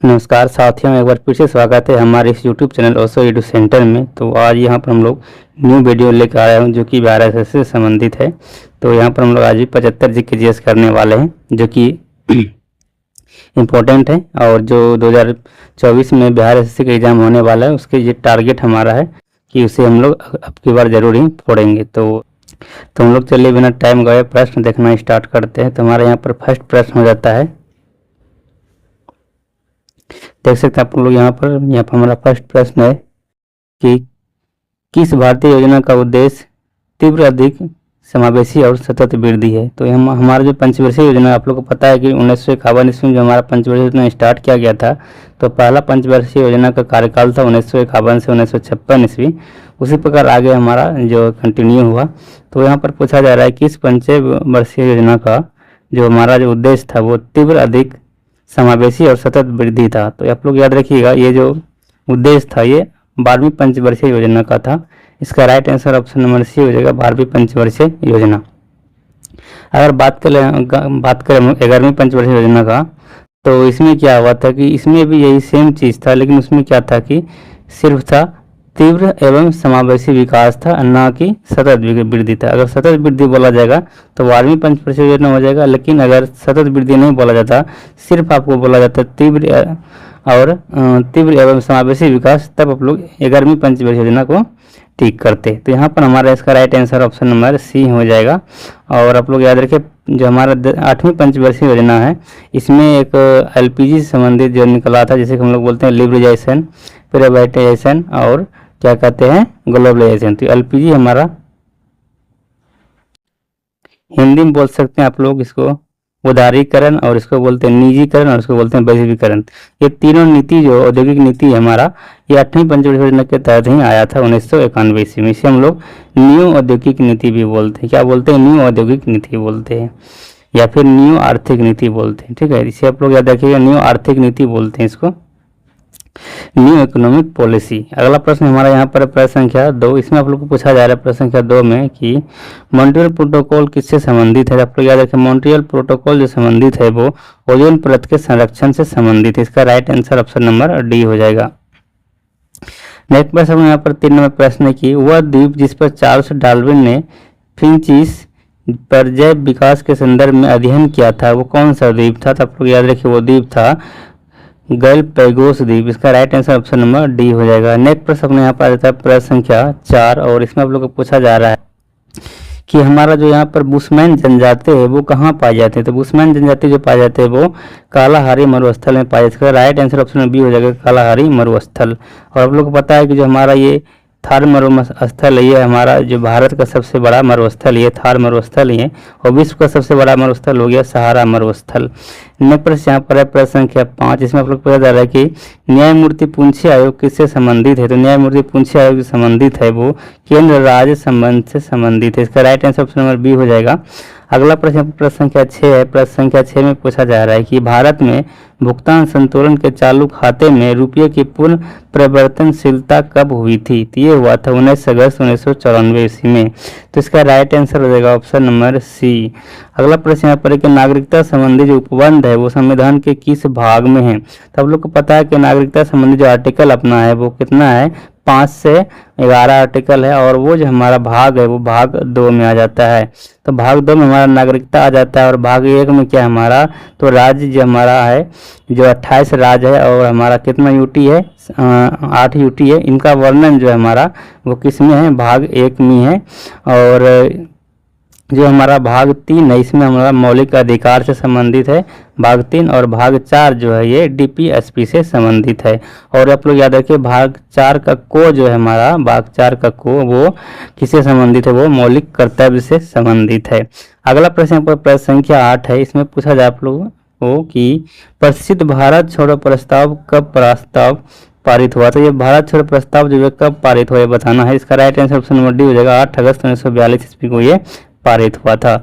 नमस्कार साथियों, एक बार फिर से स्वागत है हमारे इस YouTube channel Osho edu centre में। तो आज यहाँ पर हम लोग न्यू वीडियो लेकर आया हूँ जो कि आरएसएस से संबंधित है। तो यहाँ पर हम लोग आज भी 75 जी के जीएस करने वाले हैं जो कि इम्पोर्टेंट है और जो 2024 में बिहार एसएससी का एग्ज़ाम होने वाला है उसके ये टारगेट हमारा है कि उसे हम लोग अब की बार ज़रूर ही पढ़ेंगे। तो हम लोग चलिए बिना टाइम गए प्रश्न देखना स्टार्ट करते हैं। तो हमारे यहाँ पर फर्स्ट प्रश्न हो जाता है, देख सकते हैं आप लोग यहाँ पर हमारा फर्स्ट प्रश्न है कि किस भारतीय योजना का उद्देश्य तीव्र, अधिक समावेशी और सतत वृद्धि है। तो हमारा जो पंचवर्षीय योजना आप लोग को पता है कि 1951 ईस्वी में जो हमारा पंचवर्षीय योजना स्टार्ट किया गया था। तो पहला पंचवर्षीय योजना का कार्यकाल था 1951 से 1956 ईस्वी। उसी प्रकार आगे हमारा जो कंटिन्यू हुआ। तो यहाँ पर पूछा जा रहा है कि इस पंचवर्षीय योजना का जो हमारा जो उद्देश्य था वो तीव्र, अधिक समावेशी और सतत वृद्धि था। तो आप लोग याद रखिएगा ये जो उद्देश्य था ये 12वीं पंचवर्षीय योजना का था। इसका right answer option number C हो जाएगा, 12वीं पंचवर्षीय योजना। अगर बात करें 11वीं पंचवर्षीय योजना का, तो इसमें क्या हुआ था कि इसमें भी यही सेम चीज़ था, लेकिन उसमें क्या था कि सिर्फ था तीव्र एवं समावेशी विकास था, न कि सतत वृद्धि था। अगर सतत वृद्धि बोला जाएगा तो 12वीं पंचवर्षीय योजना हो जाएगा, लेकिन अगर सतत वृद्धि नहीं बोला जाता, सिर्फ आपको बोला जाता तीव्र एवं समावेशी विकास, तब आप लोग 11वीं पंचवर्षीय योजना को ठीक करते। तो यहाँ पर हमारा इसका right answer option number C हो जाएगा। और आप लोग याद रखें जो हमारा 8वीं पंचवर्षीय योजना है इसमें एक एलपीजी से संबंधित जो निकला था, जिसे हम लोग बोलते हैं लिबरलाइजेशन, प्राइवेटाइजेशन और क्या कहते हैं ग्लोबलाइजेशन। तो एलपीजी हमारा हिंदी में बोल सकते हैं आप लोग इसको उदारीकरण, और इसको बोलते हैं निजीकरण, और इसको बोलते हैं वैश्वीकरण। ये तीनों नीति जो औद्योगिक नीति है हमारा, ये 8वीं पंचवर्षीय योजना के तहत ही आया था 1991 ईस्वी में। इसे हम लोग न्यू औद्योगिक नीति भी बोलते हैं। क्या बोलते हैं? न्यू औद्योगिक नीति बोलते हैं या फिर न्यू आर्थिक नीति बोलते हैं। ठीक है, इसे आप लोग याद रखिएगा, न्यू आर्थिक नीति बोलते हैं इसको, न्यू इकोनॉमिक पॉलिसी। अगला प्रश्न हमारा यहाँ पर प्रश्न संख्या 2। इसमें आप लोग को पूछा जा रहा है प्रश्न संख्या 2 में कि मॉन्ट्रियल प्रोटोकॉल किससे संबंधित है। आप लोग याद रखें मॉन्ट्रियल प्रोटोकॉल जो संबंधित है वो ओजोन परत के संरक्षण से संबंधित है। इसका right answer option number D हो जाएगा। नेक्स्ट प्रश्न यहाँ पर 3 नंबर प्रश्न है कि वह द्वीप जिस पर चार्ल्स डार्विन ने फिंचीज पर जैव विकास के संदर्भ में अध्ययन किया था वो कौन सा द्वीप था। तो आप लोग याद रखिए वो द्वीप था गैलापागोस द्वीप। इसका right answer option number D हो जाएगा। नेक्स्ट प्रश्न अपने यहाँ पर आ जाता है प्रश्न संख्या 4, और इसमें आप लोग को पूछा जा रहा है कि हमारा जो यहाँ पर बुशमैन जनजाति है वो कहाँ पाए जाते हैं। तो बुशमैन जनजाति जो पाए जाते हैं वो कालाहारी मरुस्थल में पाए जाते हैं। राइट आंसर ऑप्शन बी हो जाएगा, कालाहारी मरुस्थल। और आप लोग को पता है कि जो हमारा ये थार मरुस्थल है, ये हमारा जो भारत का सबसे बड़ा मरुस्थल ये थार मरुस्थल ही है, और विश्व का सबसे बड़ा मरुस्थल हो गया सहारा मरुस्थल। नेक्स्ट प्रश्न यहाँ पर है प्रश्न संख्या 5। इसमें आप लोग पूछा जा रहा है कि न्यायमूर्ति पुंछी आयोग किससे संबंधित है। तो न्यायमूर्ति पुंछी आयोग जो संबंधित है वो केंद्र राज्य संबंध से संबंधित है। इसका right answer option number B हो जाएगा। अगला प्रश्न संख्या 6 है। प्रश्न संख्या 6 में पूछा जा रहा है कि भारत में भुगतान संतुलन के चालू खाते में रुपये की पूर्ण परिवर्तनशीलता कब हुई थी। तो ये हुआ था 19 अगस्त 1994 ईस्वी में। तो इसका राइट आंसर हो जाएगा ऑप्शन नंबर सी। अगला प्रश्न यहाँ पर कि नागरिकता संबंधी जो उपबंध है वो संविधान के किस भाग में है। तो आप लोग को पता है कि नागरिकता संबंधी जो आर्टिकल अपना है वो कितना है, 5 से 11 आर्टिकल है, और वो जो हमारा भाग है वो भाग 2 में आ जाता है। तो भाग 2 में हमारा नागरिकता आ जाता है, और भाग 1 में क्या हमारा तो राज्य जो हमारा है जो 28 राज्य है, और हमारा कितना यूटी है 8 यूटी है। इनका वर्णन जो है हमारा वो किस में है, भाग 1 में है। और जो हमारा भाग 3 है इसमें हमारा मौलिक अधिकार से संबंधित है भाग 3, और भाग 4 जो है ये डीपीएसपी से संबंधित है। और आप लोग याद रखिए भाग 4 का को जो है हमारा भाग 4 का को वो किससे संबंधित है, वो मौलिक कर्तव्य से संबंधित है। अगला प्रश्न पर प्रश्न संख्या 8 है। इसमें पूछा जाए आप लोगों को कि प्रसिद्ध भारत छोड़ो प्रस्ताव कब पारित हुआ। तो ये भारत छोड़ो प्रस्ताव जो है कब पारित हुआ ये बताना है। इसका right answer option number D हो जाएगा, 8 अगस्त 1942 ईस्वी को ये पारित हुआ था।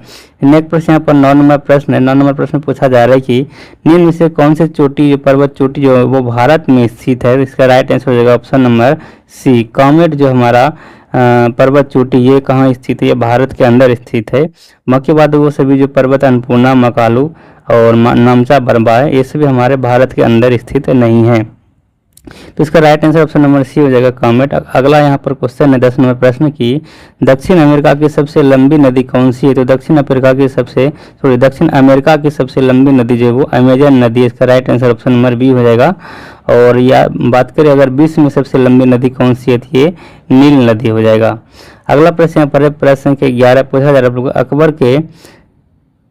नेक्स्ट प्रश्न यहाँ पर 9 नंबर प्रश्न है। 9 नंबर प्रश्न पूछा जा रहा है कि निम्न में से कौन से चोटी पर्वत चोटी जो है वो भारत में स्थित है। इसका राइट आंसर हो जाएगा ऑप्शन नंबर सी, कामेट जो हमारा पर्वत चोटी ये कहाँ स्थित है, ये भारत के अंदर स्थित है। बाकी बाद वो सभी जो पर्वत अन्नपूर्णा, मकालू और नामचा बरबा है, ये सभी हमारे भारत के अंदर स्थित नहीं है। तो इसका right answer option number C हो जाएगा कॉमेट। अगला यहाँ पर क्वेश्चन है 10 नंबर प्रश्न की दक्षिण अमेरिका की सबसे लंबी नदी कौन सी है। तो दक्षिण अमेरिका की सबसे लंबी नदी जो है वो अमेजन नदी है। इसका right answer option number B हो जाएगा। और या बात करें अगर विश्व में सबसे लंबी नदी कौन सी है तो ये नील नदी हो जाएगा। अगला प्रश्न यहाँ पर है प्रश्न संख्या 11 पूछा जा रहा है अकबर के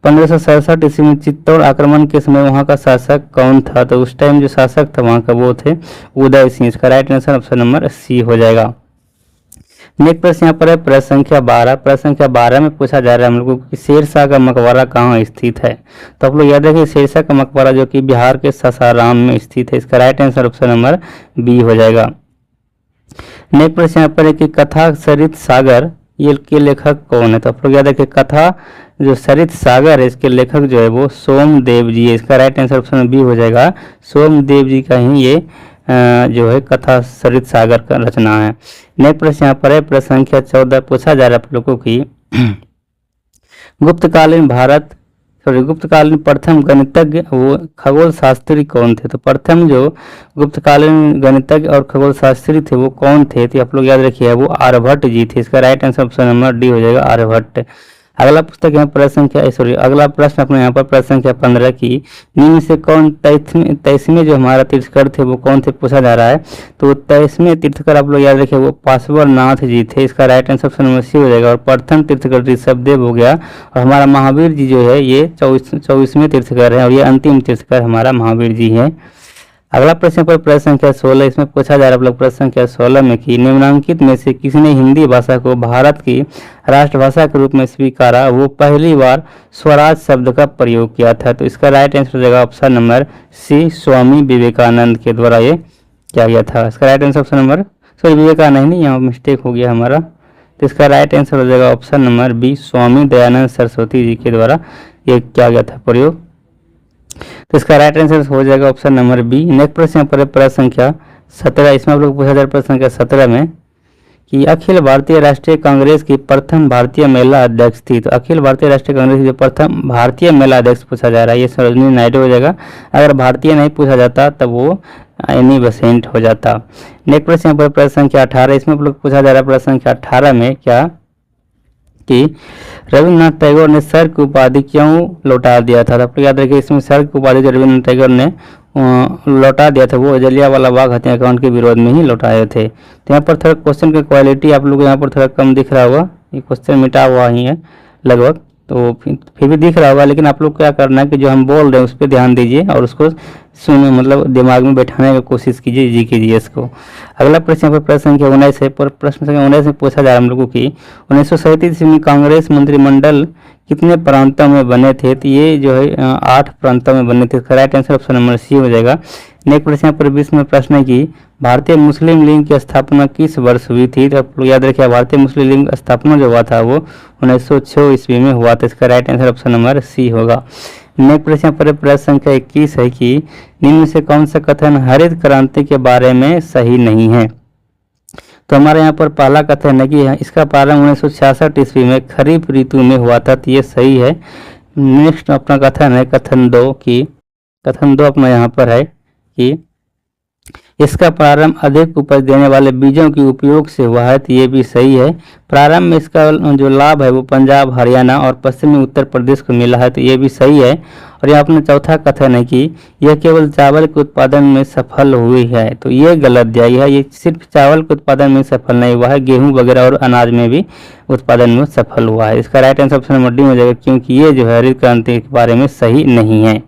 1567 ईस्वी में चित्तौड़ आक्रमण के समय वहां का शासक कौन था। तो उस टाइम जो शासक था वहां का वो थे उदय सिंह। इसका right answer option number C हो जाएगा। नेक्स्ट प्रश्न यहाँ पर है प्रश्न संख्या 12। प्रश्न संख्या 12 में पूछा जा रहा है हम लोगों को शेरशाह का मकबरा कहाँ स्थित है। तो आप लोग याद रखिए शेरशाह का मकबरा जो कि बिहार के सासाराम में स्थित है। इसका right answer option number B हो जाएगा। नेक्स्ट प्रश्न यहाँ पर है कि कथा सरित सागर ये के लेखक कौन है। तो आप लोग याद रखिए कथा जो सरित सागर है इसके लेखक जो है वो सोमदेव जी है। इसका राइट आंसर ऑप्शन बी हो जाएगा। सोमदेव जी का ही ये जो है कथा सरित सागर का रचना है। नेक्स्ट प्रश्न यहाँ पर है प्रश्न संख्या 14 पूछा जा रहा है आप लोगों की गुप्तकालीन प्रथम गणितज्ञ वो खगोल शास्त्री कौन थे। तो प्रथम जो गुप्तकालीन गणितज्ञ और खगोल शास्त्री थे वो कौन थे। तो आप लोग याद रखिए वो आर्यभट्ट जी थे। इसका right answer option number D हो जाएगा आर्यभट्ट। अगला पुस्तक यहाँ अगला प्रश्न अपने यहाँ पर प्रश्न संख्या 15 की निम्न से कौन 23वें जो हमारा तीर्थकर थे वो कौन थे पूछा जा रहा है। तो 23वें तीर्थकर आप लोग याद रखिए वो पार्श्वनाथ जी थे। इसका right answer option number C हो जाएगा। और प्रथम तीर्थकर ऋषभदेव हो गया और हमारा महावीर जी जो है ये 24वें तीर्थकर है और ये अंतिम तीर्थकर हमारा महावीर जी है। अगला प्रश्न पर प्रश्न संख्या 16 इसमें पूछा जा रहा है प्रश्न संख्या 16 में कि निम्नलिखित में से किसने हिंदी भाषा को भारत की राष्ट्रभाषा के रूप में स्वीकारा वो पहली बार स्वराज शब्द का प्रयोग किया था। तो इसका राइट आंसर हो जाएगा option number C Swami Vivekananda के द्वारा ये किया गया था। इसका right answer option number Vivekananda नहीं यहाँ मिस्टेक हो गया हमारा। तो इसका राइट आंसर हो जाएगा option number B Swami Dayanand Saraswati ji के द्वारा ये किया गया था प्रयोग। तो इसका राइट आंसर हो जाएगा ऑप्शन नंबर बी। नेक्स्ट प्रश्न पर प्रश्न संख्या 17 इसमें आप लोग पूछा जा रहा है प्रश्न संख्या 17 में कि अखिल भारतीय राष्ट्रीय कांग्रेस की प्रथम भारतीय महिला अध्यक्ष थी। तो अखिल भारतीय राष्ट्रीय कांग्रेस की जो प्रथम भारतीय महिला अध्यक्ष पूछा जा रहा है ये सरोजिनी नायडू हो जाएगा। अगर भारतीय नहीं पूछा जाता तब वो एनी बेसेंट हो जाता। नेक्स्ट प्रश्न पर प्रश्न संख्या 18 इसमें आप लोग पूछा जा रहा है प्रश्न संख्या 18 में क्या कि रविन्द्रनाथ टैगोर ने सर की उपाधि क्यों लौटा दिया था। तो आप लोग याद रखिए इसमें सर की उपाधि जो रविन्द्रनाथ टैगोर ने लौटा दिया था वो जलियांवाला बाग हत्याकांड के विरोध में ही लौटाए थे। तो यहाँ पर थोड़ा क्वेश्चन की क्वालिटी आप लोग यहाँ पर थोड़ा कम दिख रहा होगा। ये क्वेश्चन मिटा हुआ ही है लगभग तो फिर भी दिख रहा होगा लेकिन आप लोग क्या करना है कि जो हम बोल रहे हैं उस पर ध्यान दीजिए और उसको सुने मतलब दिमाग में बैठाने की कोशिश कीजिए जी कीजिए इसको। अगला प्रश्न पर प्रश्न संख्या 19 है। प्रश्न संख्या 19 में पूछा जा रहा है हम लोगों की 1937 में कांग्रेस मंत्रिमंडल कितने प्रांतों में बने थे। तो ये जो है 8 प्रांतों में बने थे। Right answer option number C हो जाएगा। नेक्स्ट प्रश्न पर 20 में प्रश्न है कि भारतीय मुस्लिम लीग की स्थापना किस वर्ष हुई थी। तो आप लोग याद रखिए भारतीय मुस्लिम लीग का स्थापना जो हुआ था वो 1906 ईस्वी में हुआ था। इसका right answer option number C होगा। नेक्स्ट प्रश्न पर प्रश्न संख्या 21 है कि निम्न से कौन सा कथन हरित क्रांति के बारे में सही नहीं है। तो हमारे यहाँ पर पहला कथन है कि इसका प्रारंभ 1966 ईस्वी में खरीफ ऋतु में हुआ था। तो ये सही है। नेक्स्ट अपना कथन है कथन 2 अपना यहाँ पर है कि इसका प्रारंभ अधिक उपज देने वाले बीजों के उपयोग से हुआ है। तो ये भी सही है। प्रारंभ में इसका जो लाभ है वो पंजाब हरियाणा और पश्चिमी उत्तर प्रदेश को मिला है। तो ये भी सही है। और यहाँ अपना चौथा कथन है कि यह केवल चावल के उत्पादन में सफल हुई है। तो ये गलत दिया है। ये सिर्फ चावल के उत्पादन में सफल नहीं हुआ है, गेहूँ वगैरह और अनाज में भी उत्पादन में सफल हुआ है। इसका right answer option number D हो जाएगा क्योंकि ये जो है हरित क्रांति के बारे में सही नहीं है।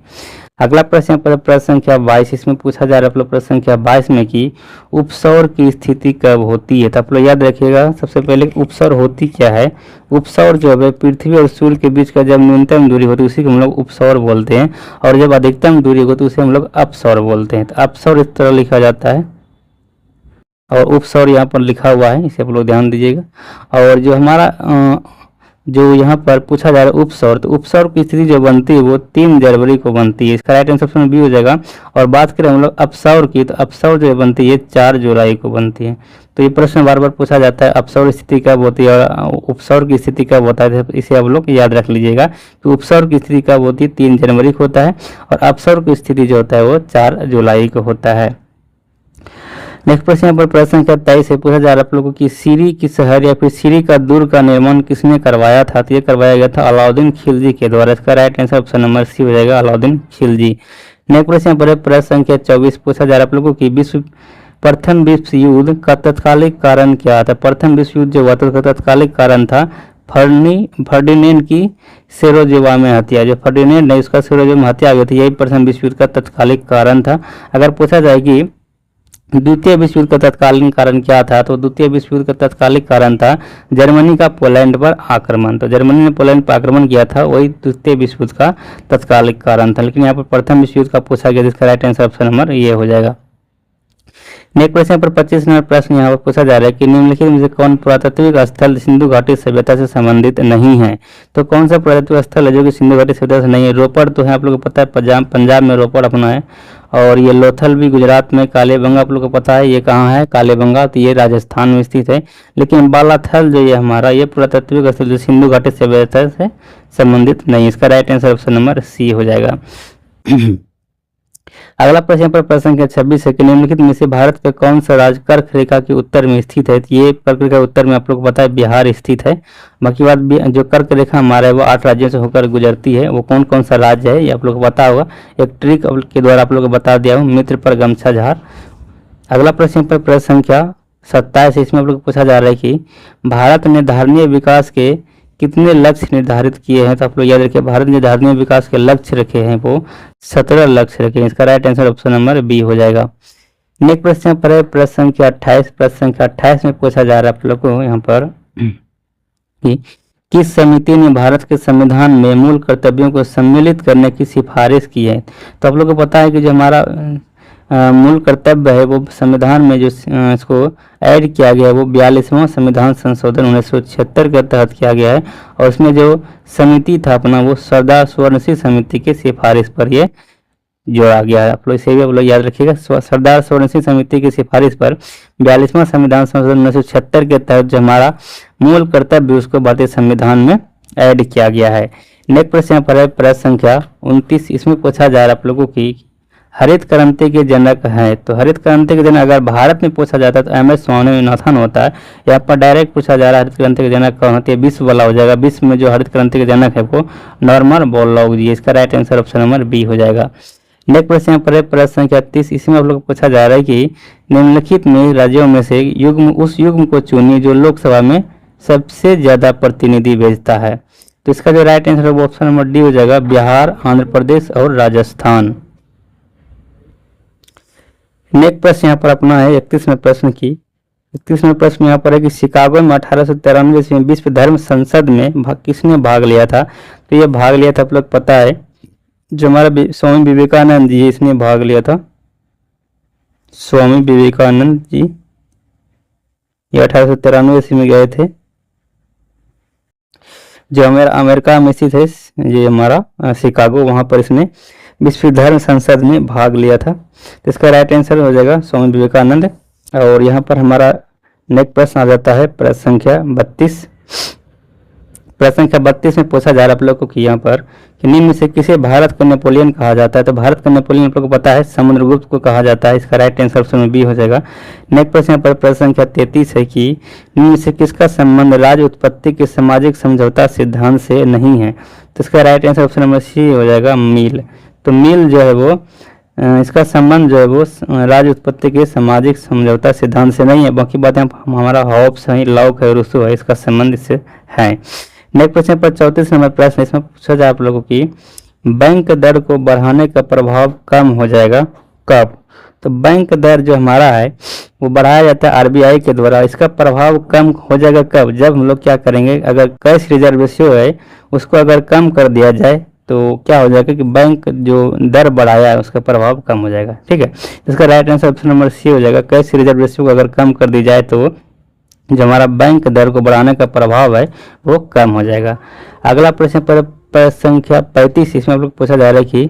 अगला प्रश्न पर प्रश्न संख्या 22 इसमें पूछा जा रहा है प्रश्न संख्या 22 में कि उपसौर की स्थिति कब होती है। तो आप लोग याद रखिएगा सबसे पहले उपसौर होती क्या है। उपसौर जो है पृथ्वी और सूर्य के बीच का जब न्यूनतम दूरी होती है उसी को हम लोग उपसौर बोलते हैं और जब अधिकतम दूरी होती है उसे हम लोग अपसौर बोलते हैं। तो अपसौर इस तरह लिखा जाता है और उपसौर यहाँ पर लिखा हुआ है, इसे आप लोग ध्यान दीजिएगा। और जो हमारा जो यहाँ पर पूछा जा रहा है उपसौर, तो उपसौर की स्थिति जो बनती है वो 3 जनवरी को बनती है। इसका राइट आंसर ऑप्शन बी हो जाएगा। और बात करें हम लोग अपसौर की, तो अपसौर जो बनती है 4 जुलाई को बनती है। तो ये प्रश्न बार बार पूछा जाता है, अपसौर स्थिति कब होती है और उपसौर की स्थिति कब होता है, तो इसे आप लोग याद रख लीजिएगा कि उपसौर की स्थिति कब होती है 3 जनवरी को होता है, और अपसौर की स्थिति जो होता है वो 4 जुलाई को होता है। नेक्स्ट प्रश्न यहाँ पर प्रश्न संख्या 23 से पूछा जा रहा है आप लोगों की सीरी की शहर या फिर सीरी का दुर्ग का निर्माण किसने करवाया था, तो ये करवाया गया था अलाउद्दीन खिलजी के द्वारा। इसका right answer option number C हो जाएगा, अलाउद्दीन खिलजी। नेक्स्ट प्रश्न यहाँ पर प्रश्न संख्या 24 पूछा जा रहा है आप लोगों की प्रथम विश्व युद्ध का तत्कालिक कारण क्या था। प्रथम विश्व युद्ध जो हुआ था उसका तत्कालिक कारण था फर्डिनेंड की सेरोजेवा में हत्या। जो फर्डिनेंड है उसका सेरोजेवा में हत्या हुई थी, यही प्रथम विश्व युद्ध का तत्कालिक कारण था। अगर पूछा जाए कि द्वितीय विश्व युद्ध का तत्कालीन कारण क्या था, तो द्वितीय विश्व युद्ध का तत्कालिक कारण था जर्मनी का पोलैंड पर आक्रमण। तो जर्मनी ने पोलैंड पर आक्रमण किया था, वही द्वितीय विश्व युद्ध का तत्कालिक कारण था। लेकिन यहाँ पर प्रथम विश्व युद्ध का पूछा गया, जिसका राइट आंसर ऑप्शन नंबर ये हो जाएगा। नेक्स्ट प्रश्न पर 25 नंबर प्रश्न यहाँ पर पूछा जा रहा है कि निम्नलिखित में से कौन पुरातात्विक स्थल सिंधु घाटी सभ्यता से संबंधित नहीं है। तो कौन सा पुरातात्विक स्थल है जो कि सिंधु घाटी सभ्यता से नहीं है। रोपड़ तो है, आप लोगों को पता है, पंजाब में रोपड़ अपना है। और ये लोथल भी गुजरात में, कालीबंगा आप लोगों को पता है ये कहाँ है, कालीबंगा, तो ये राजस्थान में स्थित है। लेकिन बालाथल जो ये हमारा ये पुरातात्विक स्थल जो सिंधु घाटी सभ्यता से संबंधित नहीं, इसका right answer option number C हो जाएगा। अगला प्रश्न पर प्रश्न संख्या 26 है कि निम्नलिखित में से भारत का कौन सा राज्य कर्क रेखा के उत्तर में स्थित है। तो ये कर्क रेखा उत्तर में आप लोग को पता है बिहार स्थित है। बाकी बात जो कर्क रेखा हमारा है वो 8 राज्यों से होकर गुजरती है। वो कौन कौन सा राज्य है ये आप लोग को पता होगा, एक ट्रिक के द्वारा आप लोग को बता दिया हूँ, मित्र पर गमछा झार। अगला प्रश्न पर प्रश्न संख्या 27, इसमें आप लोग को पूछा जा रहा है कि भारत ने धारणीय विकास के कितने लक्ष्य निर्धारित किए हैं। तो आप लोग याद रखिए, भारत ने धारणीय विकास के लक्ष्य रखे हैं वो 17 लक्ष्य रखे हैं। इसका right answer option number B हो जाएगा। नेक्स्ट प्रश्न पर है प्रश्न संख्या 28। प्रश्न संख्या 28 में पूछा जा रहा है आप लोग को यहाँ पर कि किस समिति ने भारत के संविधान में मूल कर्तव्यों को सम्मिलित करने की सिफारिश की है। तो आप लोग को पता है कि जो हमारा मूल कर्तव्य है वो संविधान में जो इसको ऐड किया गया है वो 42वां संविधान संशोधन 1976 के तहत किया गया है। और उसमें जो समिति था अपना वो सरदार सुवर्णसिंह समिति के सिफारिश पर ये जोड़ा गया है। आप लोग इसे भी आप लोग याद रखिएगा, सरदार सुवर्णसिंह समिति की सिफारिश पर 42वां संविधान संशोधन 1976 के तहत जो हमारा मूल कर्तव्य उसको भारतीय संविधान में ऐड किया गया है। नेक्स्ट प्रश्न पर है प्रश्न संख्या 29। इसमें पूछा जा रहा है आप लोगों की हरित क्रांति के जनक हैं। तो हरित क्रांति के जनक अगर भारत में पूछा जाता है तो MS स्वामीनाथन होता है। यहाँ पर डायरेक्ट पूछा जा रहा है हरित क्रांति के जनक कौन होती है, विश्व वाला हो जाएगा। विश्व में जो हरित क्रांति के जनक है वो नॉर्मन बोरलॉग जी, इसका right answer option number B हो जाएगा। नेक्स्ट प्रश्न पर है प्रश्न संख्या 30। इसमें आप लोग को पूछा जा रहा है कि निम्नलिखित में राज्यों में से युग्म उस युग्म को चुनिए जो लोकसभा में सबसे ज्यादा प्रतिनिधि भेजता है। तो इसका जो राइट आंसर है वो ऑप्शन नंबर डी हो जाएगा, बिहार, आंध्र प्रदेश और राजस्थान। नेक्स्ट प्रश्न यहाँ पर अपना है 31वें प्रश्न की। 31वें प्रश्न यहाँ पर है कि शिकागो में 1893 में विश्व धर्म संसद में किसने भाग लिया था। तो ये भाग लिया था आप लोग पता है जो हमारा स्वामी विवेकानंद जी, इसने भाग लिया था। स्वामी विवेकानंद जी ये 1893 में गए थे, जो हमारा अमेरिका में स्थित है ये हमारा शिकागो, वहां पर इसने विश्व धर्म संसद में भाग लिया था। तो इसका राइट आंसर हो जाएगा स्वामी विवेकानंद। और यहाँ पर हमारा नेक्स्ट प्रश्न आ जाता है प्रश्न संख्या 32। प्रश्न संख्या 32 में पूछा जा रहा है आप लोग को कि यहाँ पर कि निम्न में से किसे भारत का नेपोलियन कहा जाता है। तो भारत का नेपोलियन आप लोग को पता है समुद्रगुप्त को कहा जाता है। इसका राइट आंसर ऑप्शन में बी हो जाएगा। नेक्स्ट प्रश्न पर प्रश्न संख्या 33 है कि निम्न में से किसका संबंध राज्य उत्पत्ति के सामाजिक समझौता सिद्धांत से नहीं है। तो इसका right answer option number C हो जाएगा, मिल। तो मिल जो है वो इसका संबंध जो है वो राज्य उत्पत्ति के सामाजिक समझौता सिद्धांत से नहीं है। बाकी बातें हमारा हॉब्स है, लॉक है, रूसो है, इसका संबंध इससे है। नेक्स्ट प्रश्न पर 34 नंबर प्रश्न, इसमें पूछा जाए आप लोगों की बैंक दर को बढ़ाने का प्रभाव कम हो जाएगा कब। तो बैंक दर जो हमारा है वो बढ़ाया जाता है RBI के द्वारा। इसका प्रभाव कम हो जाएगा कब, जब हम लोग क्या करेंगे, अगर कैश रिजर्व रेशियो है उसको अगर कम कर दिया जाए तो क्या हो जाएगा कि बैंक जो दर बढ़ाया है उसका प्रभाव कम हो जाएगा। ठीक है, इसका right answer option number C हो जाएगा। कैश रिजर्व रेशियो को अगर कम कर दी जाए तो जो हमारा बैंक दर को बढ़ाने का प्रभाव है वो कम हो जाएगा। अगला प्रश्न पर संख्या 35, इसमें आप लोग पूछा जा रहा है कि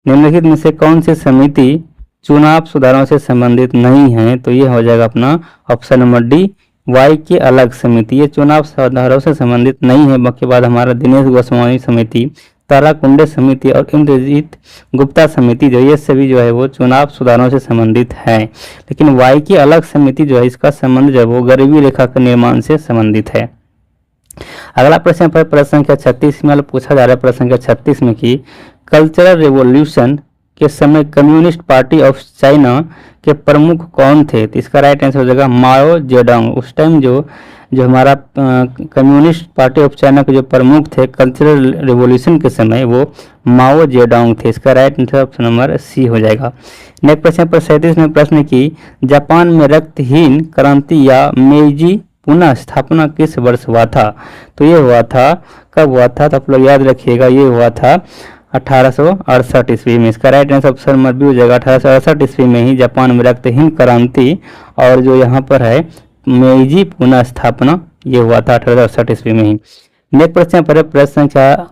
निम्नलिखित में से कौन सी समिति चुनाव सुधारों से संबंधित नहीं है। तो ये हो जाएगा अपना ऑप्शन नंबर डी, वाई की अलग समिति। ये चुनाव सुधारों से संबंधित नहीं है। बाकी बाद हमारा दिनेश गोस्वामी समिति, ताराकुंडे समिति और इंद्रजीत गुप्ता समिति जो ये सभी जो है वो चुनाव सुधारों से संबंधित है। लेकिन वाई की अलग समिति जो है इसका संबंध जो है वो गरीबी रेखा के निर्माण से संबंधित है। अगला प्रश्न पर प्रश्न संख्या 36 में पूछा जा रहा है, प्रश्न संख्या 36 में कि कल्चरल रिवॉल्यूशन के समय कम्युनिस्ट पार्टी ऑफ चाइना के प्रमुख कौन थे। तो इसका राइट आंसर हो जाएगा माओ जेडोंग। उस टाइम जो हमारा कम्युनिस्ट पार्टी ऑफ चाइना के जो प्रमुख थे कल्चरल रिवॉल्यूशन के समय वो माओ जेडोंग थे। इसका right answer option number C हो जाएगा। नेक्स्ट प्रश्न पर 37 में प्रश्न की जापान में रक्तहीन क्रांति या मेइजी पुनः स्थापना किस वर्ष हुआ था। तो ये हुआ था, कब हुआ था, तो आप लोग याद रखिएगा, ये हुआ था 1868 ईस्वी में। इसका right answer option number B हो जाएगा। 1868 ईस्वी में ही जापान में रक्तहीन क्रांति और जो यहाँ पर है मेइजी पुनः स्थापना ये हुआ था 1868 ईस्वी में ही। नेक्स्ट प्रश्न पर प्रश्न संख्या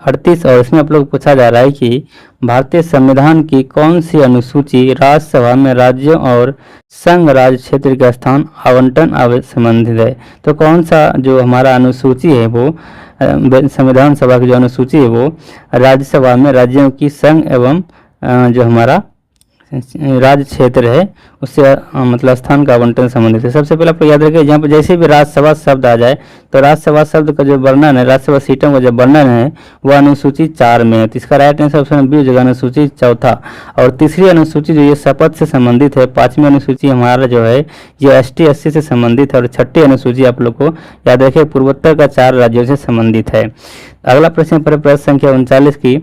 38 और इसमें आप लोग पूछा जा रहा है कि भारतीय संविधान की कौन सी अनुसूची राज्यसभा में राज्यों और संघ राज्य क्षेत्र का स्थान आवंटन संबंधित है। तो कौन सा जो हमारा अनुसूची है वो संविधान सभा की जो अनुसूची है वो राज्यसभा में राज्यों की संघ एवं जो हमारा राज्य क्षेत्र है उससे मतलब स्थान का आवंटन संबंधित है। सबसे पहले आप याद रखिए जहाँ पर जैसे भी राज्यसभा शब्द आ जाए तो राज्यसभा शब्द का जो वर्णन है, राज्यसभा सीटों का जो वर्णन है वो अनुसूची 4 में है। तो इसका राइट आंसर ऑप्शन बी हो जाएगा अनुसूची 4। और तीसरी अनुसूची जो ये शपथ से संबंधित है, 5वीं अनुसूची हमारा जो है ये ST SC से संबंधित है और 6ठी अनुसूची आप लोग को याद रखिए पूर्वोत्तर का 4 राज्यों से संबंधित है। अगला प्रश्न पर प्रश्न संख्या 39 की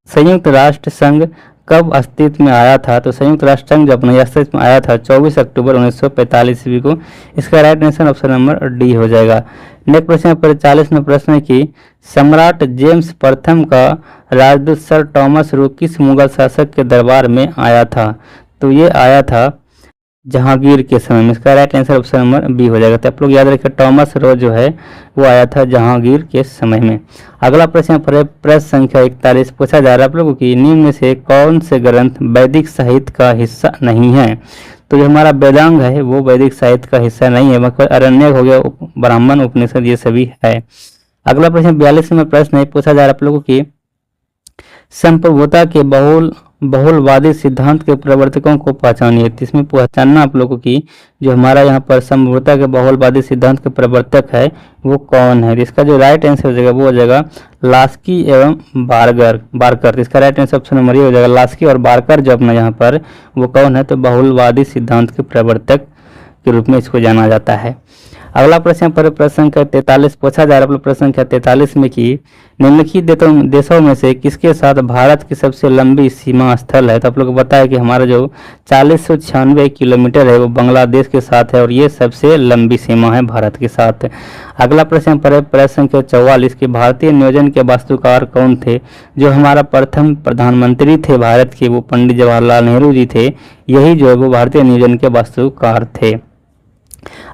संयुक्त राष्ट्र संघ कब अस्तित्व में आया था। तो संयुक्त राष्ट्र संघ जो अपने अस्तित्व में आया था 24 अक्टूबर 1945 ईस्वी को। इसका right answer option number D हो जाएगा। नेक्स्ट प्रश्न पर 40 में प्रश्न है कि सम्राट जेम्स प्रथम का राजदूत सर टॉमस रो किस मुगल शासक के दरबार में आया था। तो ये आया था जहांगीर के समय में। इसका right answer option number B हो जाएगा। तो आप लोग याद रखिए टॉमस रो जो है वो आया था जहांगीर के समय में। अगला प्रश्न पर प्रश्न संख्या 41 पूछा जा रहा है आप लोगों की निम्न में से कौन से ग्रंथ वैदिक साहित्य का हिस्सा नहीं है। तो जो हमारा वेदांग है वो वैदिक साहित्य का हिस्सा नहीं है, मतलब अरण्यक हो गया, ब्राह्मण, उपनिषद ये सभी है। अगला प्रश्न 42 में प्रश्न है पूछा जा रहा है आप लोगों की संप्रभुता के बहुलवादी सिद्धांत के प्रवर्तकों को पहचानिए। इसमें पहचानना आप लोगों की जो हमारा यहाँ पर संप्रभुता के बहुलवादी सिद्धांत के प्रवर्तक है वो कौन है। इसका जो राइट आंसर हो जाएगा वो हो जाएगा लास्की एवं बारकर। इसका राइट आंसर ऑप्शन नंबर ये हो जाएगा लास्की और बारकर जो अपना यहाँ पर वो कौन है, तो बहुलवादी सिद्धांत के प्रवर्तक के रूप में इसको जाना जाता है। अगला प्रश्न पर प्रश्न संख्या 43 पूछा जा रहा है प्रश्न संख्या 43 में कि निम्नलिखित देशों में से किसके साथ भारत की सबसे लंबी सीमा स्थल है। तो आप लोग को पता है कि हमारा जो 4096 किलोमीटर है वो बांग्लादेश के साथ है और ये सबसे लंबी सीमा है भारत के साथ। अगला प्रश्न पर प्रश्न संख्या 44 कि भारतीय नियोजन के वास्तुकार कौन थे। जो हमारा प्रथम प्रधानमंत्री थे भारत के वो पंडित जवाहरलाल नेहरू जी थे, यही जो है वो भारतीय नियोजन के वास्तुकार थे।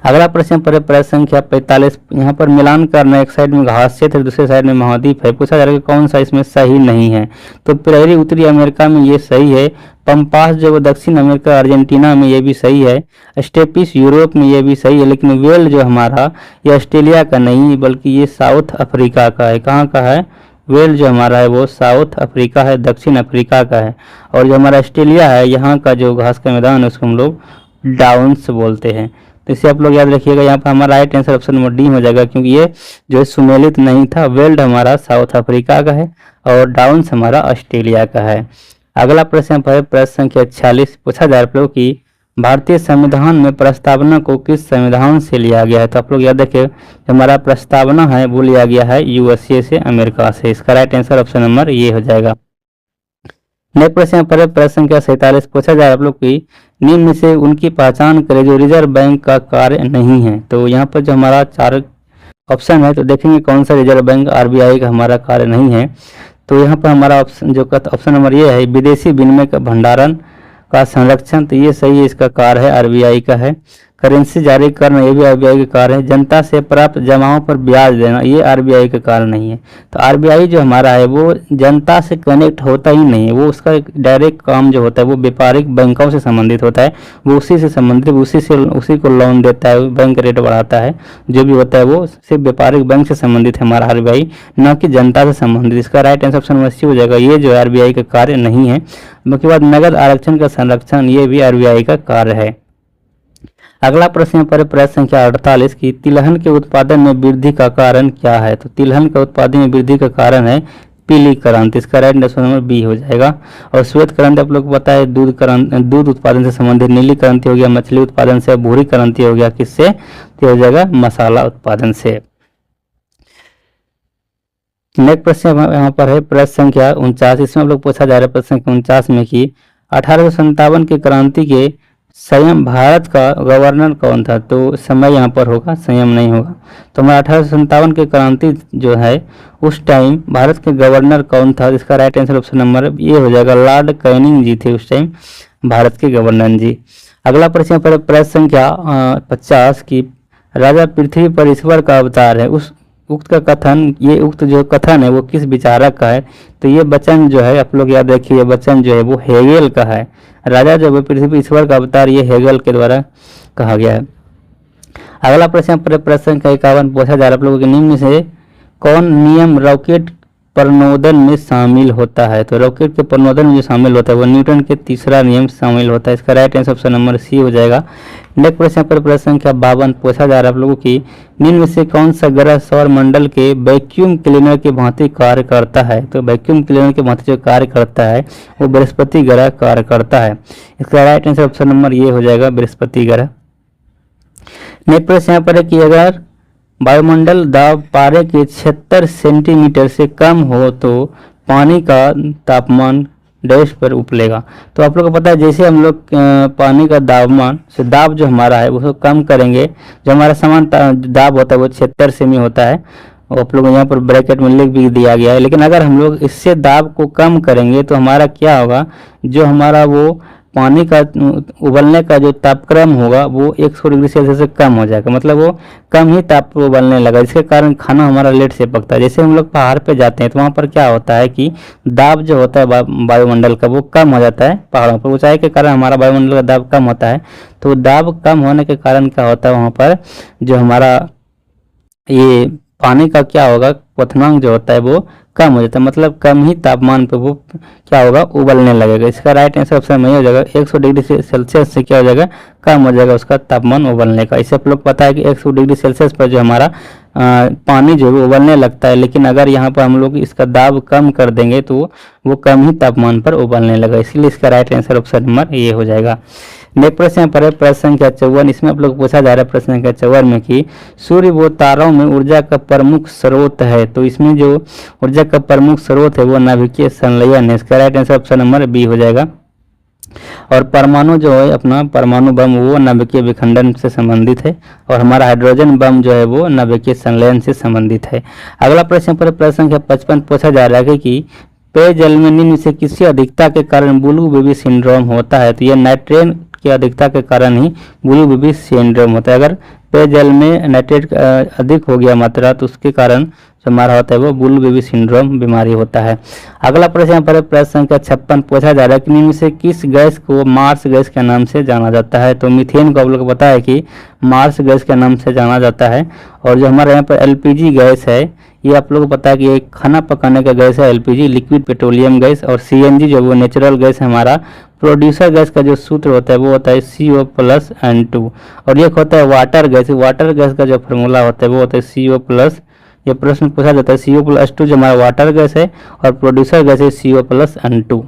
अगला प्रश्न पर प्रश्न संख्या 45 यहाँ पर मिलान करना, एक साइड में घास क्षेत्र दूसरे साइड में महाद्वीप है। पूछा जा रहा है कि कौन सा इसमें सही नहीं है। तो प्रेरी उत्तरी अमेरिका में ये सही है, पंपास जो दक्षिण अमेरिका अर्जेंटीना में ये भी सही है, स्टेपिस यूरोप में ये भी सही है, लेकिन वेल जो हमारा ये ऑस्ट्रेलिया का नहीं बल्कि ये साउथ अफ्रीका का है। कहाँ का है, वेल जो हमारा है वो साउथ अफ्रीका है, दक्षिण अफ्रीका का है। और जो हमारा ऑस्ट्रेलिया है यहाँ का जो घास का मैदान है उसको हम लोग डाउन्स बोलते हैं। तो इसे आप लोग याद रखिएगा, यहाँ पर हमारा right answer option number D हो जाएगा क्योंकि ये जो है सुमेलित नहीं था। वेल्ड हमारा साउथ अफ्रीका का है और डाउन्स हमारा ऑस्ट्रेलिया का है। अगला प्रश्न पर प्रश्न संख्या 46 पूछा जा रहा है कि भारतीय संविधान में प्रस्तावना को किस संविधान से लिया गया है। तो आप लोग याद रखिए हमारा प्रस्तावना है वो लिया गया है USA से, अमेरिका से। इसका राइट आंसर ऑप्शन नंबर ये हो जाएगा। नेक्स्ट प्रश्न पर प्रश्न संख्या 47 पूछा जा रहा है आप लोग की निम्न में से उनकी पहचान करें जो रिजर्व बैंक का कार्य नहीं है। तो यहाँ पर जो हमारा 4 ऑप्शन है तो देखेंगे कौन सा रिजर्व बैंक RBI का हमारा कार्य नहीं है। तो यहाँ पर हमारा ऑप्शन नंबर ये है विदेशी विनिमय का भंडारण का संरक्षण। तो ये सही है, इसका कार्य है RBI का है। करेंसी जारी करना ये भी आरबीआई का कार्य है। जनता से प्राप्त जमाओं पर ब्याज देना ये आरबीआई का कार्य नहीं है। तो आरबीआई जो हमारा है वो जनता से कनेक्ट होता ही नहीं है, वो उसका एक डायरेक्ट काम जो होता है वो व्यापारिक बैंकों से संबंधित होता है, वो उसी से संबंधित उसी को लोन देता है, बैंक रेट बढ़ाता है, जो भी होता है वो सिर्फ व्यापारिक बैंक से संबंधित है हमारा आरबीआई, न कि जनता से संबंधित। इसका right answer option number C हो जाएगा, ये जो है आरबीआई का कार्य नहीं है। उसके बाद नगद आरक्षण का संरक्षण ये भी आरबीआई का कार्य है। अगला प्रश्न पर प्रश्न संख्या 48 की तिलहन के उत्पादन में वृद्धि का कारण क्या है। तो तिलहन के उत्पादन में वृद्धि का कारण है पीली क्रांति, इसका राइट आंसर नंबर बी हो जाएगा। और श्वेत क्रांति आप लोग को पता है दूध उत्पादन से संबंधित, नीली क्रांति हो गया मछली उत्पादन से, भूरी क्रांति हो गया किससे, तो हो जाएगा मसाला उत्पादन से। नेक्स्ट प्रश्न यहाँ पर है प्रश्न संख्या 49, इसमें हम लोग पूछा जा रहा है प्रश्न संख्या 49 में कि 1857 की क्रांति के संयम भारत का गवर्नर कौन था। तो समय यहाँ पर होगा, संयम नहीं होगा। तो हमारा 1857 की क्रांति जो है उस टाइम भारत के गवर्नर कौन था, इसका राइट आंसर ऑप्शन नंबर ये हो जाएगा, लॉर्ड कैनिंग जी थे उस टाइम भारत के गवर्नर जी। अगला प्रश्न पर प्रश्न संख्या 50 की राजा पृथ्वी पर ईश्वर का अवतार है, उस उक्त का कथन, ये उक्त जो कथन है वो किस विचारक का है। तो ये वचन जो है आप लोग याद रखिए, ये वचन जो है वो हेगेल का है। राजा जो है पृथ्वी पर ईश्वर का अवतार ये हेगेल के द्वारा कहा गया है। अगला प्रश्न प्रश्न का 51 पूछा जा रहा है आप लोगों के निम्न से कौन नियम रॉकेट प्रणोदन में शामिल होता है। तो रॉकेट के प्रणोदन में जो शामिल होता है वो न्यूटन के तीसरा नियम शामिल होता है, इसका right answer option number C हो जाएगा। नेक्स्ट प्रश्न पर प्रश्न संख्या 52 पूछा जा रहा है आप लोगों की निम्न में से कौन सा ग्रह सौर मंडल के वैक्यूम क्लीनर के भांति कार्य करता है। तो वैक्यूम क्लीनर के भांति जो कार्य करता है वो बृहस्पति ग्रह कार्य करता है, इसका राइट आंसर ऑप्शन नंबर ये हो जाएगा बृहस्पति ग्रह। नेक्स्ट प्रश्न यहाँ पर है कि अगर वायुमंडल दाब पारे के 76 सेंटीमीटर से कम हो तो पानी का तापमान डैश पर उपलेगा। तो आप लोग को पता है जैसे हम लोग पानी का तापमान से दाब जो हमारा है उसको कम करेंगे, जो हमारा समान दाब होता है वो 76 सेमी होता है, आप लोग यहाँ पर ब्रैकेट में लिख भी दिया गया है। लेकिन अगर हम लोग इससे दाब को कम करेंगे तो हमारा क्या होगा, जो हमारा वो पानी का उबलने का जो तापक्रम होगा वो 100 डिग्री सेल्सियस से कम हो जाएगा, मतलब वो कम ही ताप पर उबलने लगा, जिसके कारण खाना हमारा लेट से पकता है। जैसे हम लोग पहाड़ पे जाते हैं तो वहाँ पर क्या होता है कि दाब जो होता है वायुमंडल का वो कम हो जाता है पहाड़ों पर, ऊंचाई के कारण हमारा वायुमंडल का दाब कम होता है। तो दाब कम होने के कारण क्या होता है वहाँ पर जो हमारा ये पानी का क्या होगा, क्वथनांक जो होता है वो कम हो जाता है, मतलब कम ही तापमान पे वो क्या होगा, उबलने लगेगा। इसका राइट आंसर ऑप्शन में हो जाएगा 100 डिग्री सेल्सियस से क्या हो जाएगा, कम हो जाएगा उसका तापमान उबलने का। इसे आप लोग पता है कि 100 डिग्री सेल्सियस पर जो हमारा पानी जो है उबलने लगता है, लेकिन अगर यहाँ पर हम लोग इसका दाब कम कर देंगे तो वो कम ही तापमान पर उबलने लगा, इसलिए इसका राइट आंसर ऑप्शन नंबर ये हो जाएगा। नेक्स्ट प्रश्न पर है प्रश्न संख्या 54, इसमें आप लोग पूछा जा रहा है प्रश्न संख्या 54 में कि सूर्य व तारों में ऊर्जा का प्रमुख स्रोत है। तो इसमें जो ऊर्जा का प्रमुख स्रोत है वो नाभिकीय संलयन है, इसका right answer option number B हो जाएगा। और परमाणु जो है अपना परमाणु बम वो नाभिकीय विखंडन से संबंधित है, और हमारा हाइड्रोजन बम जो है वो नाभिकीय संलयन से संबंधित है। अगला प्रश्न पर प्रश्न संख्या 55 पूछा जा रहा है कि पेयजल में निम्न से किसी अधिकता के कारण ब्लू बेबी सिंड्रोम होता है। तो यह नाइट्रेट की अधिकता के कारण ही ब्लू बेबी सिंड्रोम होता है। अगर पेयजल में नाइट्रेट अधिक हो गया मात्रा तो उसके कारण जो हमारा होता है वो ब्लू बेबी सिंड्रोम बीमारी होता है। अगला प्रश्न पर प्रश्न संख्या 56 पूछा जा रहा है कि निम्न से किस गैस को मार्स गैस के नाम से जाना जाता है। तो मीथेन को आप लोग को पता है कि मार्स गैस के नाम से जाना जाता है। और जो हमारे यहाँ पर एलपीजी गैस है ये आप लोग को पता है कि एक खाना पकाने का गैस है एलपीजी, लिक्विड पेट्रोलियम गैस। और सीएनजी जो वो नेचुरल गैस है हमारा। प्रोड्यूसर गैस का जो सूत्र होता है वो होता है CO+N2। और एक होता है वाटर गैस, वाटर गैस का जो फार्मूला होता है वो होता है CO+, ये प्रश्न पूछा जाता है CO+2 जो हमारा वाटर गैस है, और प्रोड्यूसर गैस है CO+N2।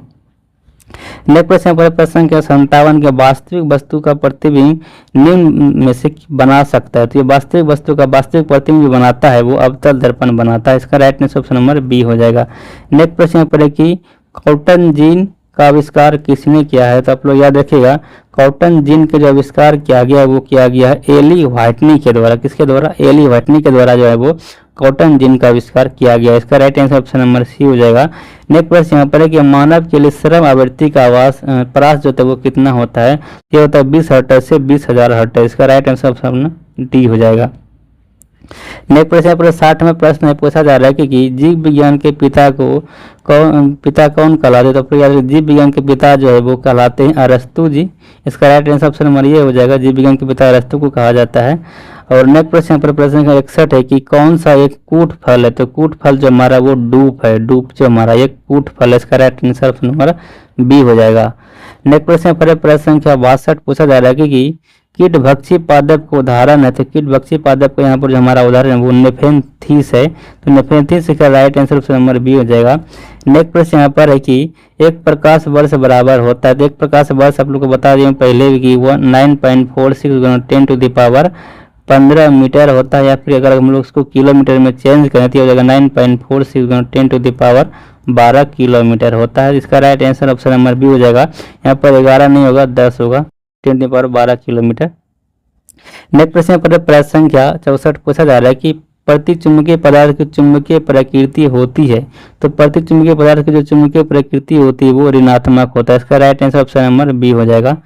नेक्स्ट प्रश्न पर प्रश्न संख्या 57 के वास्तविक वस्तु का प्रतिबिंब निम्न में से बना सकता है। तो ये वास्तविक वस्तु का वास्तविक प्रतिबिंब जो बनाता है वो अवतल दर्पण बनाता है, इसका right answer option number B हो जाएगा। नेक्स्ट प्रश्न पर है कि कॉटन जीन का आविष्कार किसने किया है? तो आप लोग याद रखिएगा, कॉटन जिन के जो आविष्कार किया गया है वो किया गया है एली व्हाइटनी के द्वारा। किसके द्वारा? एली व्हाइटनी के द्वारा जो है वो कॉटन जिन का आविष्कार किया गया है। इसका right answer option number C हो जाएगा। नेक्स्ट प्रश्न यहाँ पर है कि मानव के लिए श्रम आवृत्ति का आवास प्रास जो है वो कितना होता है? ये होता है 20 हर्ट्ज से 20,000 हर्ट्ज। इसका राइट आंसर ऑप्शन डी हो जाएगा। नेक्स्ट प्रश्न पर 60वां प्रश्न है, पूछा जा रहा है कि जीव विज्ञान के पिता कौन कहलाते? तो आपको याद है, जीव विज्ञान के पिता जो है वो कहलाते हैं अरस्तु जी। इसका राइट आंसर ऑप्शन नंबर ये हो जाएगा, जीव विज्ञान के पिता अरस्तु को कहा जाता है। और नेक्स्ट प्रश्न पर प्रश्न 61 है कि कौन सा एक कूट फल है? तो कूट फल जो हमारा वो डूब है, डूब जो हमारा एक कूट फल है। इसका right answer option number B हो जाएगा। नेक्स्ट प्रश्न पर प्रश्न संख्या 62 पूछा जा रहा है कि कीटभक्षी पादप को उदाहरण है। तो कीटभक्षी पादप को यहाँ पर जो हमारा उदाहरण है वो नेफेंथीस है। तो नेफेंथीस का right answer option number B हो जाएगा। नेक्स्ट प्रश्न यहाँ पर है कि एक प्रकाश वर्ष बराबर होता है। तो एक प्रकाश वर्ष आप लोग को बता दें पहले भी कि वो 9.46 × 10⁻15 मीटर होता है, या फिर अगर हम लोग उसको किलोमीटर में चेंज करें तो हो जाएगा 9.46 × 10⁻12 किलोमीटर होता है। इसका right answer option number B हो जाएगा। यहाँ पर 11 नहीं होगा, 10 होगा, 10⁻12 किलोमीटर। नेक्स्ट प्रश्न पर प्रश्न संख्या 64 पूछा जा रहा है कि प्रतिचुंबकीय पदार्थ की चुंबकीय प्रकृति होती है। तो प्रतिचुंबकीय पदार्थ की जो चुंबकीय प्रकृति होती है वो ऋणात्मक होता है। इसका right answer option number B हो जाएगा।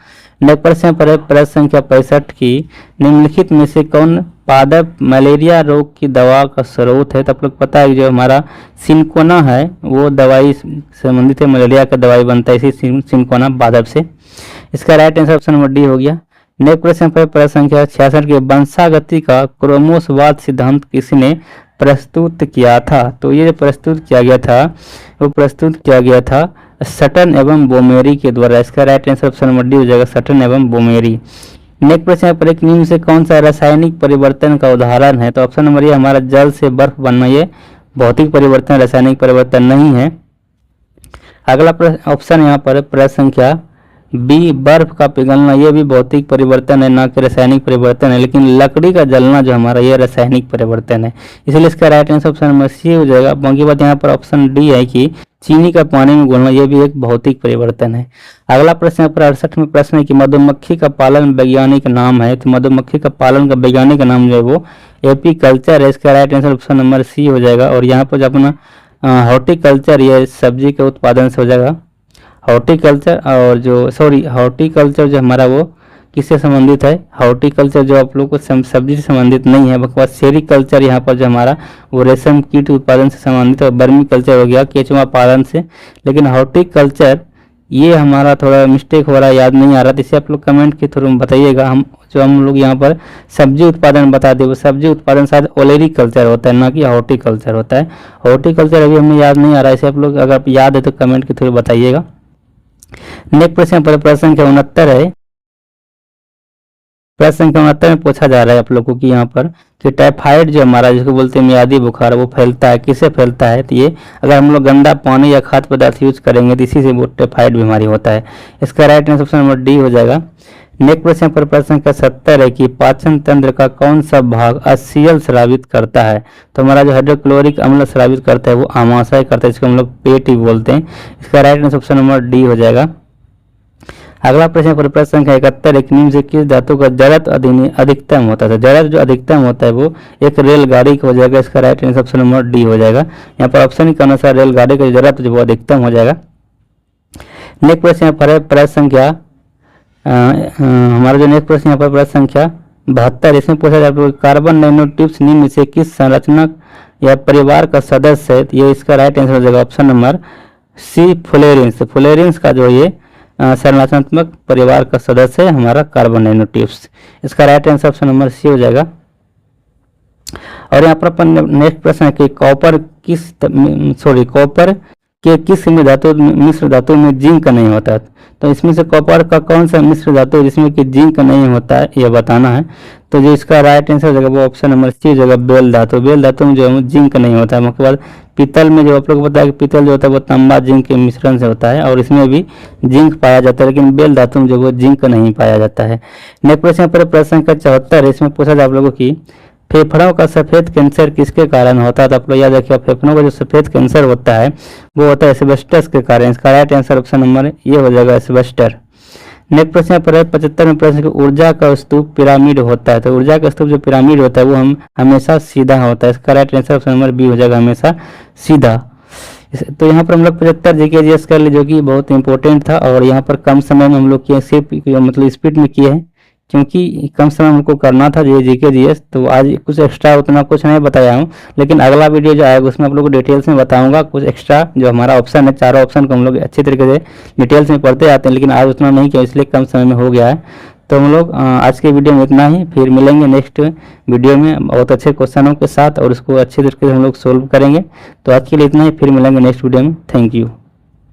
नेक्स्ट प्रश्न पर प्रश्न संख्या 65 की निम्नलिखित में से कौन पादप मलेरिया रोग की दवा का स्रोत है? तो आप लोग पता है जो हमारा सिनकोना है वो दवाई संबंधित है, मलेरिया का दवाई बनता है इसी सिनकोना पादप से। इसका right answer option number D हो गया। नेक्स्ट प्रश्न पर प्रश्न संख्या 66 के वंशागति का क्रोमोसोमवाद सिद्धांत किसने प्रस्तुत किया था? तो ये जो प्रस्तुत किया गया था वो प्रस्तुत किया गया था सटन एवं बोमेरी के द्वारा। इसका right answer option number D हो जाएगा, सटन एवं बोमेरी। नेक्स्ट प्रश्न पर एक निम्न से कौन सा रासायनिक परिवर्तन का उदाहरण है? तो ऑप्शन नंबर ये हमारा जल से बर्फ बनना, ये भौतिक परिवर्तन, रासायनिक परिवर्तन नहीं है। अगला ऑप्शन यहाँ पर प्रश्न संख्या बी बर्फ का पिघलना, ये भी भौतिक परिवर्तन है ना कि रासायनिक परिवर्तन है, लेकिन लकड़ी का जलना जो हमारा ये रासायनिक परिवर्तन है, इसलिए इसका right answer option number C हो जाएगा। बाकी बात यहाँ पर ऑप्शन डी है कि चीनी का पानी में घुलना, ये भी एक भौतिक परिवर्तन है। अगला प्रश्न पर 68 में प्रश्न है कि मधुमक्खी का पालन वैज्ञानिक नाम है। तो मधुमक्खी का पालन का वैज्ञानिक नाम जो है वो एपीकल्चर है। इसका right answer option number C हो जाएगा। और यहाँ पर जो अपना हॉर्टिकल्चर, ये सब्जी के उत्पादन से हो जाएगा हॉर्टिकल्चर। और जो हॉर्टिकल्चर जो हमारा वो किससे संबंधित है? हॉर्टिकल्चर जो आप लोग को सब्जी से संबंधित नहीं है। बकवास सेरिकल्चर यहाँ पर जो हमारा वो रेशम कीट उत्पादन से संबंधित है। वर्मी कल्चर हो गया केचुआ पालन से। लेकिन हॉर्टिकल्चर ये हमारा थोड़ा मिस्टेक हो रहा है, याद नहीं आ रहा, तो इसे आप लोग कमेंट के थ्रू बताइएगा। हम लोग यहाँ पर सब्जी उत्पादन बता दें, वो सब्जी उत्पादन शायद ओलेरिकल्चर होता है ना कि हॉर्टिकल्चर होता है। हॉर्टिकल्चर अभी हमें याद नहीं आ रहा है, इसे आप लोग अगर याद है तो कमेंट के थ्रू बताइएगा। नेक्स्ट प्रश्न पर प्रश्न संख्या 69 है। प्रश्न संख्या 69 में पूछा जा रहा है आप लोगों की यहाँ पर कि टाइफाइड जो हमारा जिसको बोलते हैं मियादी बुखार, वो फैलता है, किससे फैलता है? तो ये अगर हम लोग गंदा पानी या खाद्य पदार्थ यूज करेंगे तो इसी से वो टाइफाइड बीमारी होता है। इसका right answer option number D हो जाएगा। नेक्स्ट प्रश्न पर प्रश्न संख्या 70 है कि पाचन तंत्र का कौन सा भाग HCl स्रावित करता है? तो हमारा जो हाइड्रोक्लोरिक अम्ल स्रावित करता है वो आमाशय करता है, जिसको हम लोग पेट भी बोलते हैं। इसका right answer option number D हो जाएगा। अगला प्रश्न पर प्रश्न संख्या 71 एक निम्न से किस धातु का जड़त्व अधिकतम होता है? जड़त्व जो अधिकतम होता है वो एक रेलगाड़ी का हो जाएगा। इसका right answer option number D हो जाएगा। यहाँ पर ऑप्शन के अनुसार रेलगाड़ी का जड़त्व जो वो अधिकतम हो जाएगा। नेक्स्ट प्रश्न पर प्रश्न संख्या हमारा जो नेक्स्ट प्रश्न यहाँ पर प्रश्न संख्या 72, इसमें पूछा जाता है कार्बन नैनो ट्यूब्स निम्न से किस संरचना या परिवार का सदस्य है? ये इसका राइट आंसर हो जाएगा option number C Florence. Florence का जो ये संरचनात्मक परिवार का सदस्य है हमारा कार्बन नैनो ट्यूब्स। इसका right answer option number C हो जाएगा। और यहाँ पर अपन नेक्स्ट प्रश्न है कि कॉपर के किस मिश्र धातु में जिंक नहीं होता है? तो इसमें से कॉपर का कौन सा मिश्र धातु है जिसमें कि जिंक नहीं होता है, यह बताना है। तो जो इसका राइट आंसर हो जाएगा वो ऑप्शन नंबर सी हो जाएगा, बेल धातु। बेल धातु में जो है जिंक नहीं होता है। उसके बाद पीतल में जो आप लोग को पता है कि पीतल जो होता है वो तांबा जिंक के मिश्रण से होता है और इसमें भी जिंक पाया जाता है, लेकिन बेल धातु में जो वो जिंक नहीं पाया जाता है। नेक्स्ट प्रश्न पर प्रश्न संख्या 74 इसमें पूछा जाए आप लोगों की फेफड़ों का सफ़ेद कैंसर किसके कारण होता है? तो आप लोग याद रखिए, फेफड़ों का जो सफ़ेद कैंसर होता है वो होता है एस्बेस्टस के कारण। इसका राइट आंसर ऑप्शन नंबर ये हो जाएगा, एस्बेस्टर। नेक्स्ट प्रश्न है 75 में प्रश्न, ऊर्जा का स्तूप पिरामिड होता है। तो ऊर्जा का स्तूप जो पिरामिड होता है वो हम हमेशा सीधा होता है। इसका right answer option number B हो जाएगा, हमेशा सीधा। तो यहाँ पर हम लोग 75 जीके जीएस कर लिए, जो कि बहुत इंपॉर्टेंट था, और यहाँ पर कम समय में हम लोग किए, सिर्फ मतलब स्पीड में किए हैं, क्योंकि कम समय हमको करना था जो जीके जीएस। तो आज कुछ एक्स्ट्रा उतना कुछ नहीं बताया हूँ, लेकिन अगला वीडियो जो आएगा उसमें आप लोग को डिटेल्स में बताऊंगा कुछ एक्स्ट्रा। जो हमारा ऑप्शन है, चारों ऑप्शन को हम लोग अच्छी तरीके से डिटेल्स में पढ़ते आते हैं, लेकिन आज उतना नहीं किया, इसलिए कम समय में हो गया है। तो हम लोग आज के वीडियो में इतना ही, फिर मिलेंगे नेक्स्ट वीडियो में बहुत अच्छे क्वेश्चनों के साथ, और उसको अच्छे तरीके से हम लोग सोल्व करेंगे। तो आज के लिए इतना ही, फिर मिलेंगे नेक्स्ट वीडियो में। Thank you.